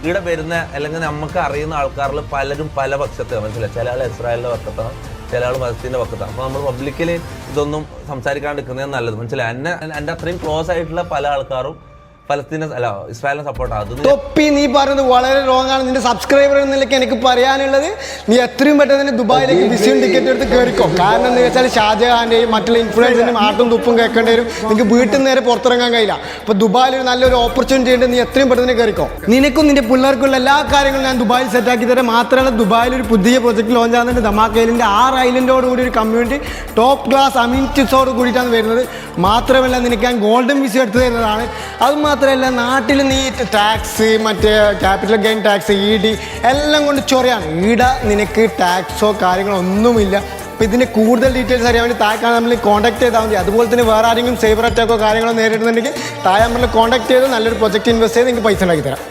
ഇവിടെ വരുന്ന അല്ലെങ്കിൽ നമുക്ക് അറിയുന്ന ആൾക്കാരിൽ പലരും പല പക്ഷത്താണ്, മനസ്സിലായി. ചില ആൾ ഇസ്രായേലിൻ്റെ പക്ഷത്താണ്, ചില ആൾ പലസ്തീൻ്റെ പക്ഷത്താണ്. അപ്പോൾ നമ്മൾ പബ്ലിക്കലി ഇതൊന്നും സംസാരിക്കാണ്ടിരിക്കുന്നത് നല്ലത്, മനസ്സിലായി. എൻ്റെ അത്രയും ക്ലോസ് ആയിട്ടുള്ള പല ആൾക്കാരും പലസ്തീനെ അല്ല ഇസ്രായേലിനെ സപ്പോർട്ട് ആകും. തൊപ്പി നീ പറയുന്നത് വളരെ റോങ് ആണ്. നിന്റെ സബ്സ്ക്രൈബർ എന്നതിലേക്ക് എനിക്ക് പറയാനുള്ളത്, നീ എത്രയും പെട്ടെന്ന് തന്നെ ദുബായിലേക്ക് വിസയും ടിക്കറ്റ് എടുത്ത് കയറിക്കോ. കാരണം എന്താ വെച്ചാൽ ഷാജഹാന്റെയും മറ്റുള്ള ഇൻഫ്ലുവൻസിന്റെയും ആട്ടും തുപ്പും കേൾക്കേണ്ടി വരും. നിങ്ങൾക്ക് വീട്ടിൽ നിന്ന് നേരെ പുറത്തിറങ്ങാൻ കഴിയില്ല. അപ്പോൾ ദുബായിൽ ഒരു നല്ലൊരു ഓപ്പർച്യൂണിറ്റി ഉണ്ട്, നീ എത്രയും പെട്ടെന്ന് കയറിക്കോ. നിനക്കും നിന്റെ പിള്ളേർക്കുള്ള എല്ലാ കാര്യങ്ങളും ഞാൻ ദുബായിൽ സെറ്റാക്കി തരാം. മാത്രമല്ല ദുബായിൽ ഒരു പുതിയ പ്രൊജക്ട് ലോഞ്ച് ആകുന്നുണ്ട്. ധമാക ഐലൻഡ് 6 ഐലൻഡോട് കൂടി ഒരു കമ്മ്യൂണിറ്റി ടോപ്പ് ക്ലാസ് അമ്യൂണിറ്റീസോട് കൂടിയിട്ടാണ് വരുന്നത്. മാത്രമല്ല നിനക്ക് ഞാൻ ഗോൾഡൻ വിസ എടുത്തു തരുന്നതാണ്. അത് മാത്രമല്ല നാട്ടിൽ നീ ടാക്സ്, മറ്റേ ക്യാപിറ്റൽ ഗെയിൻ ടാക്സ്, ED എല്ലാം കൊണ്ട് ചൊറയാണ്. ഈട നിനക്ക് ടാക്സോ കാര്യങ്ങളോ ഒന്നുമില്ല. അപ്പോൾ ഇതിൻ്റെ കൂടുതൽ ഡീറ്റെയിൽസ് അറിയാൻ വേണ്ടി താഴെ നമ്മൾ കോൺടാക്ട് ചെയ്താൽ മതി. അതുപോലെ തന്നെ വേറെ ആരെങ്കിലും സൈബർ അറ്റാക്കോ കാര്യങ്ങളോ നേരിടുന്നുണ്ടെങ്കിൽ താഴെ നമ്മൾ കോൺടാക്ട് ചെയ്ത് നല്ലൊരു പ്രൊജക്റ്റ് ഇൻവെസ്റ്റ് ചെയ്ത് നിങ്ങൾക്ക് പൈസ ഉണ്ടാക്കി തരാം.